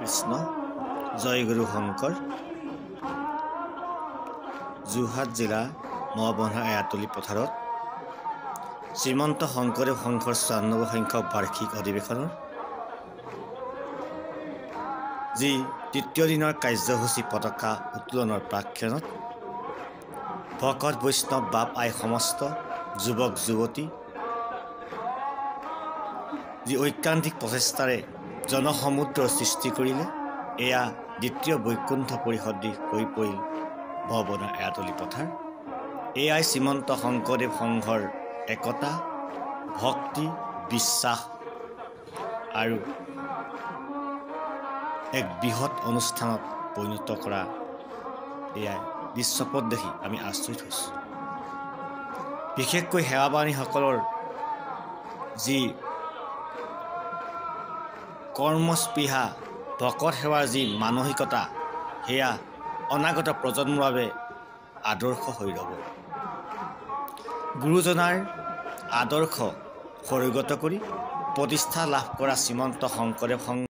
কৃষ্ণ জয় গুৰু শংকৰ যোৰহাট জিলা মহবন্ধা এৰাতলী পথাৰত শ্ৰীমন্ত শংকৰদেৱ সংঘৰ ৯৪ সংখ্যক বাৰ্ষিক অধিৱেশনৰ যি তৃতীয় দিনৰ কাৰ্যসূচী পতাকা উত্তোলনৰ প্ৰাক্ষণত ভকত বৈষ্ণৱ বাপ আই সমস্ত যুৱক যুৱতী যি ঐকান্তিক প্ৰচেষ্টাৰে জনসমুদ্ৰৰ সৃষ্টি কৰিলে এয়া দ্বিতীয় বৈকুণ্ঠ পৰিষদ হৈ পৰিল মহবন্ধা এৰাতলী পথাৰ। এয়াই শ্ৰীমন্ত শংকৰদেৱ সংঘৰ একতা ভক্তি বিশ্বাস আৰু এক বৃহৎ অনুষ্ঠানত পৰিণত কৰা এয়াই দৃশ্যপট দেখি আমি আচৰিত হৈছোঁ। বিশেষকৈ সেৱাবাণীসকলৰ যি কৰ্মস্পৃহা ভকত সেৱাৰ যি মানসিকতা সেয়া অনাগত প্ৰজন্মৰ বাবে আদৰ্শ হৈ ৰ'ব। গুৰুজনাৰ আদৰ্শ সৰুগত কৰি প্ৰতিষ্ঠা লাভ কৰা শ্ৰীমন্ত শংকৰদেৱ সংঘ